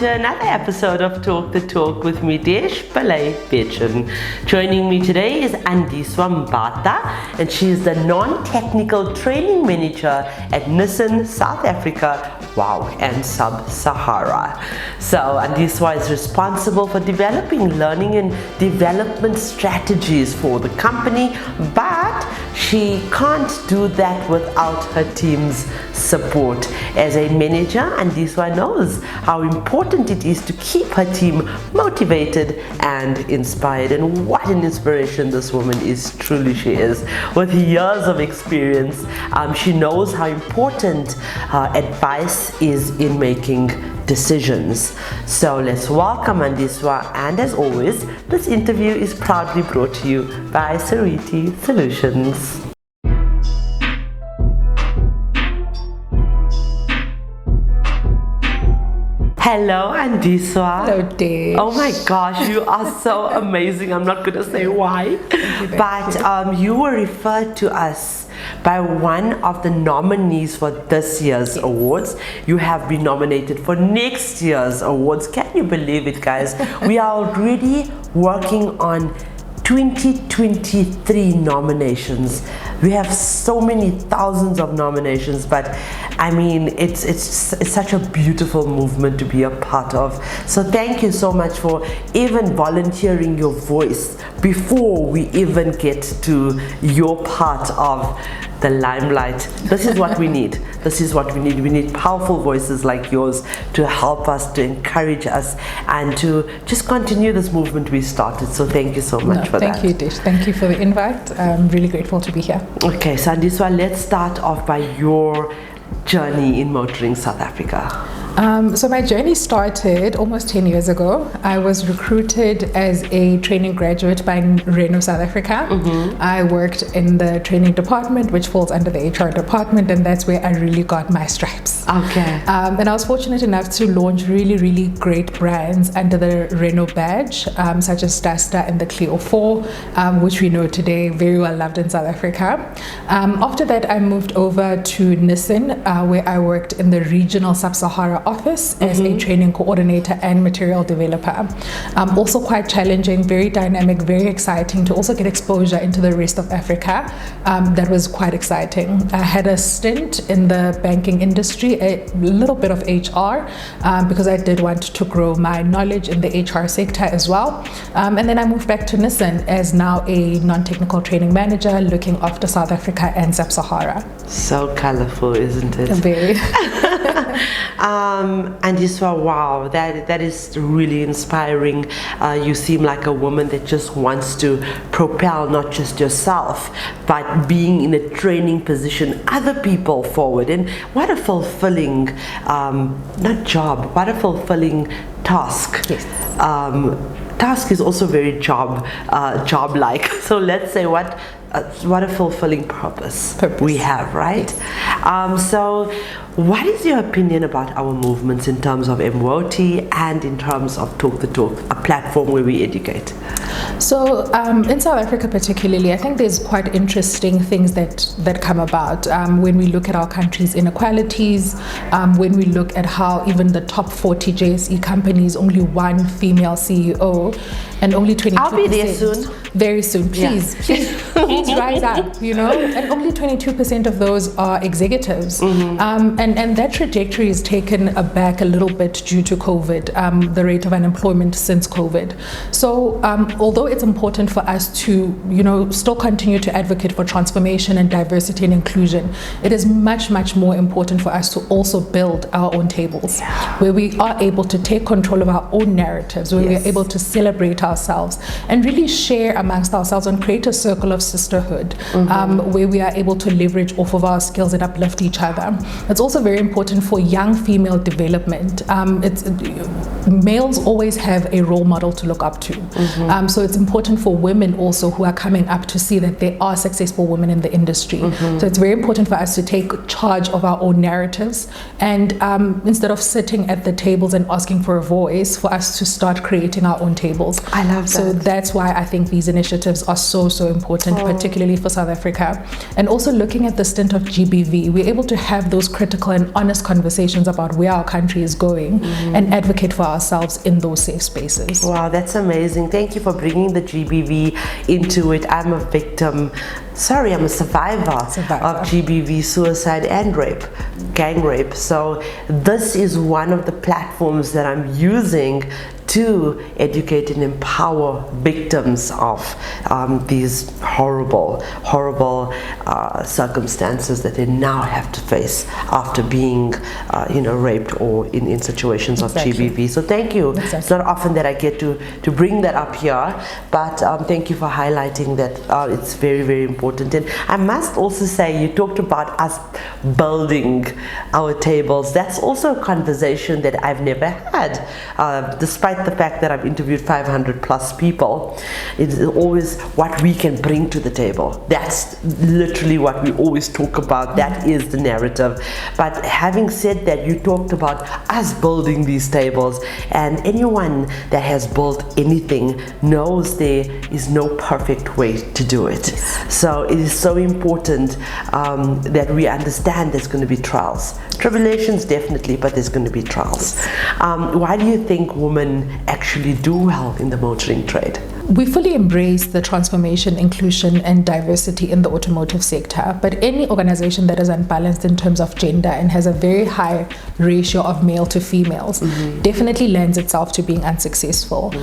to another episode of Talk the Talk with me, Desh Pillay Bechin. Joining me today is Andiswa Mbatha, and she is the non-technical training manager at Nissan, South Africa, and Sub-Sahara. So Andiswa is responsible for developing learning and development strategies for the company, but she can't do that without her team's support. As a manager, Andiswa knows how important it is to keep her team motivated and inspired, and what an inspiration this woman is. Truly she is. With years of experience, she knows how important advice is in making decisions. So let's welcome Andiswa, and as always, this interview is proudly brought to you by Sariti Solutions. Hello, Andiswa. Hello, Desh. Oh my gosh, you are so amazing. I'm not going to say why, but you were referred to us by one of the nominees for this year's awards. You have been nominated for next year's awards. Can you believe it, guys? We are already working on 2023 nominations. We have so many thousands of nominations, but I mean, it's such a beautiful movement to be a part of. So thank you so much for even volunteering your voice before we even get to your part of the limelight. This is what we need. This is what we need. We need powerful voices like yours to help us, to encourage us, and to just continue this movement we started. So thank you so much for that. Thank you, Dish. Thank you for the invite. I'm really grateful to be here. Okay, so Andiswa, let's start off by your journey in motoring South Africa. So my journey started almost 10 years ago. I was recruited as a training graduate by Renault South Africa. I worked in the training department, which falls under the HR department, and that's where I really got my stripes. Okay. And I was fortunate enough to launch really, really great brands under the Renault badge, such as Duster and the Clio 4, which we know today very well loved in South Africa. After that, I moved over to Nissan, where I worked in the regional Sub-Sahara office as a training coordinator and material developer. Also quite challenging, very dynamic, very exciting to also get exposure into the rest of Africa. That was quite exciting. I had a stint in the banking industry, a little bit of HR, because I did want to grow my knowledge in the HR sector as well. And then I moved back to Nissan as now a non-technical training manager looking after South Africa and Sub-Sahara. So colorful, isn't it? Very. Andiswa, wow, that is really inspiring. You seem like a woman that just wants to propel not just yourself, but being in a training position, other people forward. And what a fulfilling, not job, what a fulfilling task. Yes. Task is also very job-like. So let's say what a fulfilling purpose we have, right? Yes. So what is your opinion about our movements in terms of MOT and in terms of Talk the Talk, a platform where we educate? So in South Africa particularly, I think there's quite interesting things that come about when we look at our country's inequalities, when we look at how even the top 40 JSE companies, only one female CEO, and only 22%. I'll be there soon. Very soon, please, please rise up, you know, and only 22% of those are executives. And that trajectory is taken aback a little bit due to COVID, the rate of unemployment since COVID. So although it's important for us to, you know, still continue to advocate for transformation and diversity and inclusion, it is much, much more important for us to also build our own tables, where we are able to take control of our own narratives, where we are able to celebrate ourselves and really share amongst ourselves and create a circle of sisterhood, where we are able to leverage off of our skills and uplift each other. It's also very important for young female development. Males always have a role model to look up to. So it's important for women also who are coming up to see that there are successful women in the industry. So it's very important for us to take charge of our own narratives, and instead of sitting at the tables and asking for a voice for us to start creating our own tables. I love that. So that's why I think these initiatives are so important, particularly for South Africa. And also looking at the stint of GBV, we're able to have those critical and honest conversations about where our country is going and advocate for ourselves in those safe spaces. Wow, that's amazing. Thank you for bringing the GBV into it. I'm a survivor of GBV, suicide and rape, gang rape. So this is one of the platforms that I'm using to educate and empower victims of these horrible circumstances that they now have to face after being raped or in situations of GBV. So thank you. It's not often that I get to bring that up here, but thank you for highlighting that. It's very important. And I must also say, you talked about us building our tables. That's also a conversation that I've never had, despite the fact that I've interviewed 500 plus people. It's always what we can bring to the table. That's literally what we always talk about. That is the narrative. But having said that, you talked about us building these tables, and anyone that has built anything knows there is no perfect way to do it. So it is so important that we understand there's going to be trials. Tribulations definitely, but there's going to be trials. Why do you think women actually do well in the motoring trade? We fully embrace the transformation, inclusion, and diversity in the automotive sector, but any organization that is unbalanced in terms of gender and has a very high ratio of male to females definitely lends itself to being unsuccessful.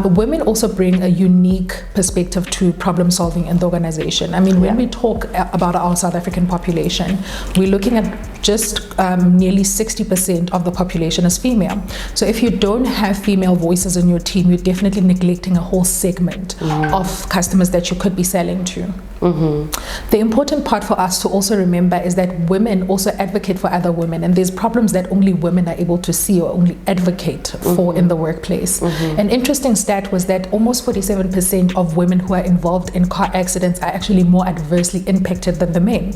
Women also bring a unique perspective to problem solving in the organization. I mean, when we talk about our South African population, we're looking at just nearly 60% of the population is female. So if you don't have female voices in your team, you're definitely neglecting a whole segment of customers that you could be selling to. The important part for us to also remember is that women also advocate for other women, and there's problems that only women are able to see or only advocate for in the workplace. An interesting stat was that almost 47% of women who are involved in car accidents are actually more adversely impacted than the men.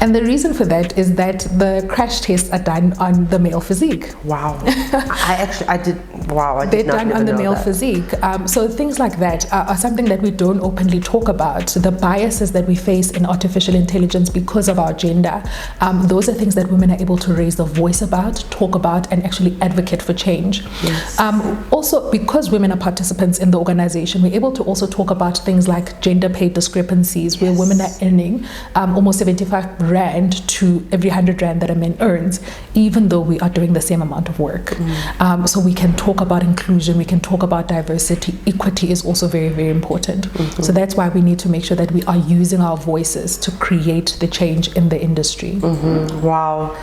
And the reason for that is that the crash tests are done on the male physique. Wow. I did not They're done on the male that. physique. So things like that are something that we don't openly talk about. The biases that we face in artificial intelligence because of our gender, those are things that women are able to raise the voice about, talk about, and actually advocate for change. Also, because women are participants in the organization, we're able to also talk about things like gender pay discrepancies, where women are earning almost 75 rand to every 100 rand that a man earns, even though we are doing the same amount of work. So we can talk about inclusion, we can talk about diversity. Equity is also very important. So that's why we need to make sure that we are using our voices to create the change in the industry. Wow,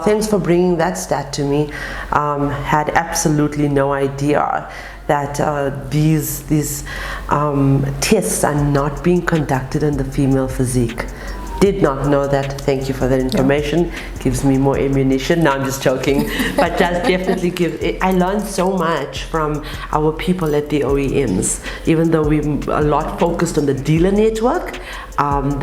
thanks for bringing that stat to me. Had absolutely no idea that these tests are not being conducted in the female physique. Did not know that. Thank you for that information. Gives me more ammunition. No, I'm just joking. But does definitely I learned so much from our people at the OEMs. Even though we're a lot focused on the dealer network,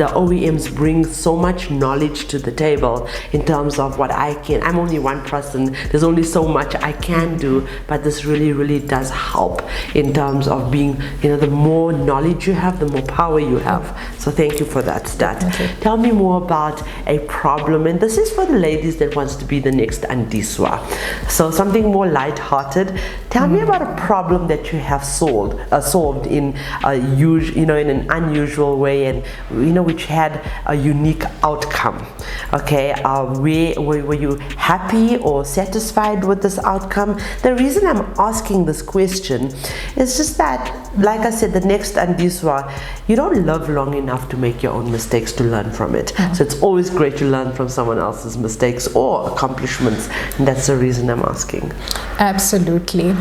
the OEMs bring so much knowledge to the table in terms of what I'm only one person, there's only so much I can do, but this really does help in terms of being, the more knowledge you have, the more power you have. So thank you for that stat. Tell me more about a problem, and this is for the ladies that wants to be the next Andiswa. So something more light-hearted. Tell me about a problem that you have solved in in an unusual way, and which had a unique outcome. Okay, were you happy or satisfied with this outcome? The reason I'm asking this question is just that, like I said, the next Andiswa, you don't live long enough to make your own mistakes to learn from it. So it's always great to learn from someone else's mistakes or accomplishments, and that's the reason I'm asking. Absolutely.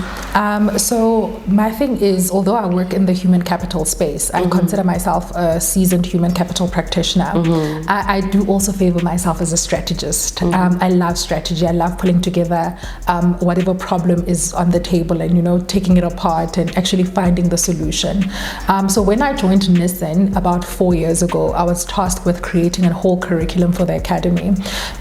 So my thing is, although I work in the human capital space, I consider myself a seasoned human capital practitioner. I do also favor myself as a strategist. I love strategy. I love pulling together whatever problem is on the table and taking it apart and actually finding the solution. So when I joined Nissan about 4 years ago, I was tasked with creating a whole curriculum for the academy.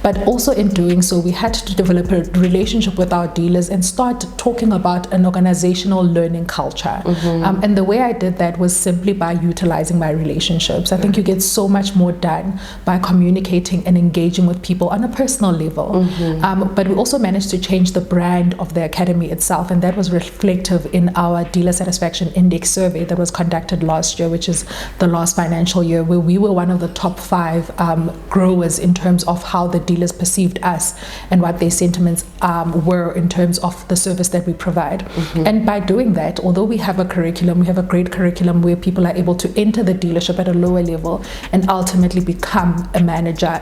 But But also in doing so, we had to develop a relationship with our dealers and start talking about an organizational learning culture. And the way I did that was simply by utilizing my relationships. I think you get so much more done by communicating and engaging with people on a personal level. But we also managed to change the brand of the academy itself, and that was reflective in our dealer satisfaction index survey that was conducted last year, which is the last financial year, where we were one of the top 5 growers in terms of how the dealers perceived us and what their sentiments were in terms of the service that we provide. And by doing that, although we have a curriculum, we have a great curriculum where people are able to enter the dealership at a lower level and ultimately become a manager.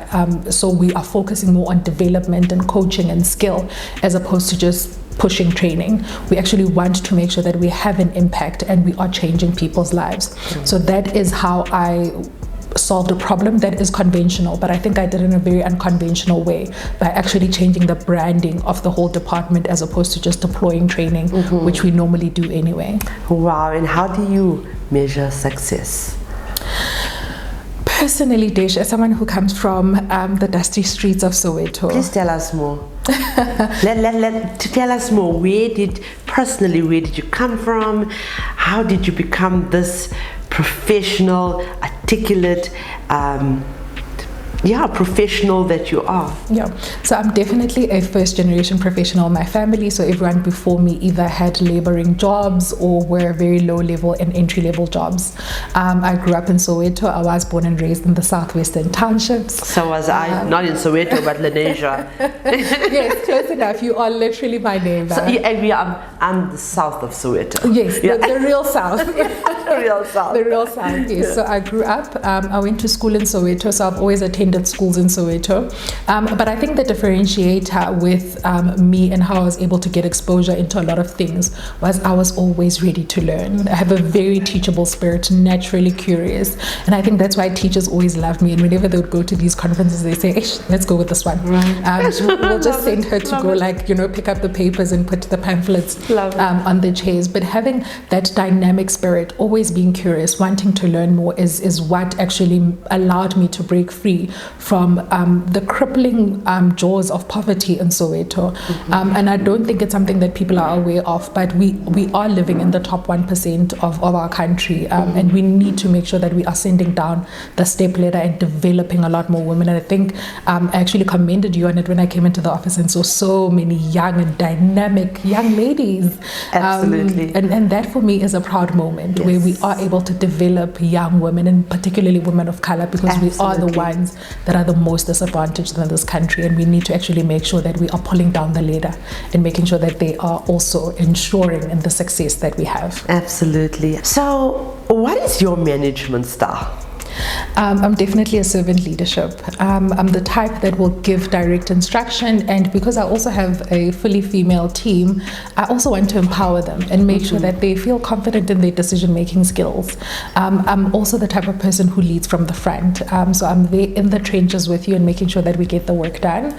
So we are focusing more on development and coaching and skill as opposed to just pushing training. We actually want to make sure that we have an impact and we are changing people's lives. So that is how I solved a problem that is conventional, but I think I did it in a very unconventional way by actually changing the branding of the whole department as opposed to just deploying training, which we normally do anyway. Wow, and how do you measure success? Personally, Desh, as someone who comes from the dusty streets of Soweto. Please tell us more. Tell us more. Where did you come from? How did you become this professional, articulate, professional that you are? So I'm definitely a first generation professional in my family. So everyone before me either had laboring jobs or were very low level and entry level jobs. I grew up in Soweto. I was born and raised in the southwestern townships. So was I, not in Soweto, but Lenasia. Yes, close enough. You are literally my neighbor. So, I'm the south of Soweto. Yes, the real south. The real south. The real south, yes. So I grew up, I went to school in Soweto, so I've always attended schools in Soweto. But I think the differentiator with me and how I was able to get exposure into a lot of things was I was always ready to learn. I have a very teachable spirit, naturally curious. And I think that's why teachers always loved me. And whenever they would go to these conferences, they say, let's go with this one. We'll just send her to go pick up the papers and put the pamphlets on the chairs. But having that dynamic spirit, always being curious, wanting to learn more is what actually allowed me to break free from the crippling jaws of poverty in Soweto. And I don't think it's something that people are aware of, but we are living in the top 1% of our country, and we need to make sure that we are sending down the step ladder and developing a lot more women. And I think I actually commended you on it when I came into the office and saw so many young and dynamic young ladies. Absolutely. And that for me is a proud moment, where we are able to develop young women, and particularly women of color, because we are the ones that are the most disadvantaged in this country, and we need to actually make sure that we are pulling down the ladder and making sure that they are also ensuring in the success that we have. Absolutely. So what is your management style? I'm definitely a servant leadership. I'm the type that will give direct instruction, and because I also have a fully female team, I also want to empower them and make sure that they feel confident in their decision-making skills. I'm also the type of person who leads from the front. So I'm there in the trenches with you and making sure that we get the work done.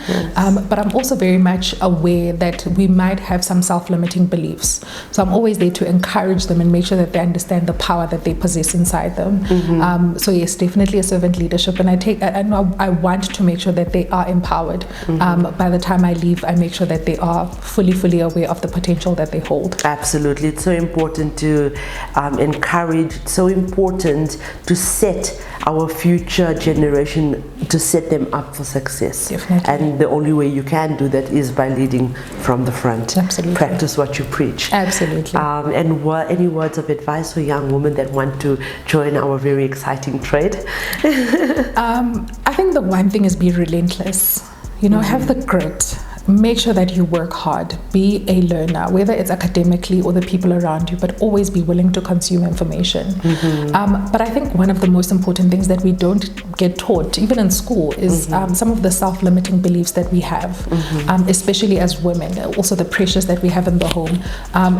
But I'm also very much aware that we might have some self-limiting beliefs. So I'm always there to encourage them and make sure that they understand the power that they possess inside them. So yes, definitely a servant leadership, and I want to make sure that they are empowered. By the time I leave, I make sure that they are fully aware of the potential that they hold. Absolutely. It's so important to encourage, it's so important to set our future generation, to set them up for success. Definitely. And the only way you can do that is by leading from the front. Absolutely. Practice what you preach. Absolutely. And any words of advice for young women that want to join our very exciting trade? I think the one thing is be relentless. Have the grit. Make sure that you work hard. Be a learner, whether it's academically or the people around you, but always be willing to consume information. But I think one of the most important things that we don't get taught, even in school, is some of the self-limiting beliefs that we have, especially as women, also the pressures that we have in the home.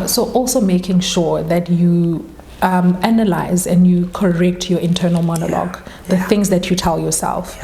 So also making sure that you analyze and you correct your internal monologue, the things that you tell yourself.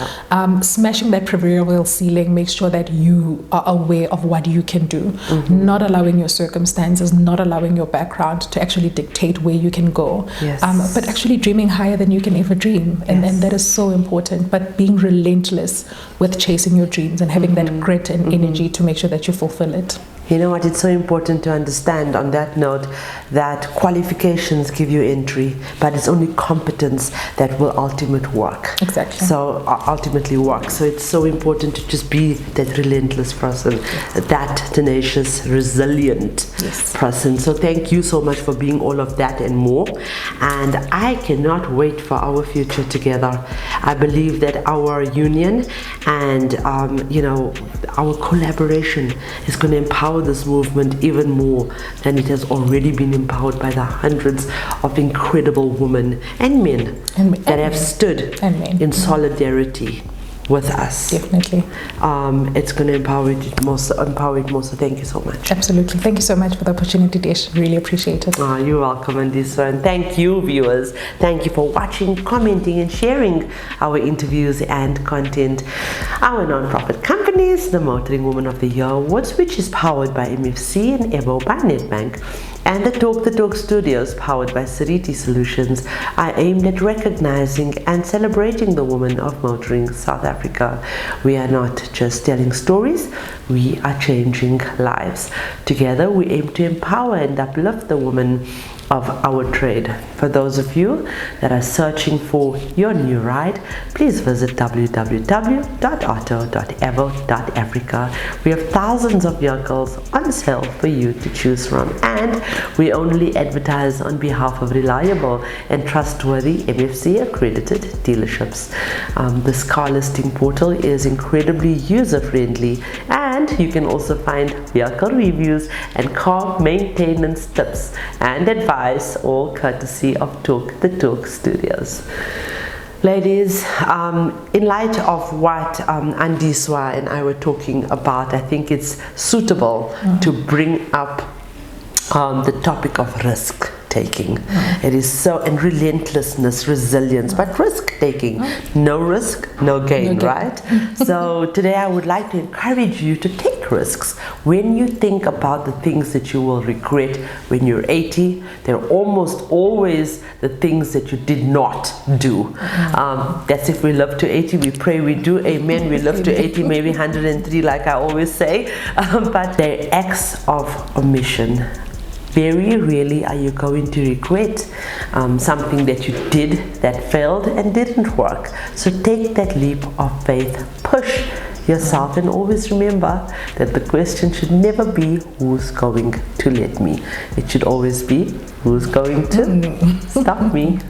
Smashing that proverbial ceiling, make sure that you are aware of what you can do, not allowing your circumstances, not allowing your background to actually dictate where you can go, but actually dreaming higher than you can ever dream. And that is so important, but being relentless with chasing your dreams and having that grit and energy to make sure that you fulfill it. You know what, it's so important to understand on that note that qualifications give you entry, but it's only competence that will ultimately work. Exactly. So ultimately work. So it's so important to just be that relentless person, that tenacious, resilient person. So thank you so much for being all of that and more. And I cannot wait for our future together. I believe that our union and our collaboration is going to empower this movement even more than it has already been empowered by the hundreds of incredible women and men that have stood in solidarity with us. Definitely. It's going to empower it more. So thank you so much. Absolutely. Thank you so much for the opportunity, Dish. Really appreciate it. You're welcome, Andiswa. And thank you, viewers. Thank you for watching, commenting, and sharing our interviews and content. Our non-profit companies, the Motoring Woman of the Year Awards, which is powered by MFC and EVO by Nedbank, and the Talk Studios, powered by Sariti Solutions, are aimed at recognizing and celebrating the women of motoring South Africa. We are not just telling stories, we are changing lives. Together, we aim to empower and uplift the women of our trade. For those of you that are searching for your new ride, please visit www.auto.evo.africa. We have thousands of vehicles on sale for you to choose from, and we only advertise on behalf of reliable and trustworthy MFC accredited dealerships. This car listing portal is incredibly user-friendly, and you can also find vehicle reviews and car maintenance tips and advice, all courtesy of Talk Studios. Ladies, in light of what Andiswa and I were talking about, I think it's suitable to bring up the topic of risk taking. It is so, and relentlessness, resilience, but risk taking. No risk, no gain, right? So today I would like to encourage you to take risks. When you think about the things that you will regret when you're 80, they're almost always the things that you did not do. That's if we live to 80, we pray we do, amen. We live to 80, maybe 103 like I always say, but they're acts of omission. Very rarely are you going to regret something that you did that failed and didn't work. So take that leap of faith, push yourself, and always remember that the question should never be who's going to let me. It should always be who's going to stop me.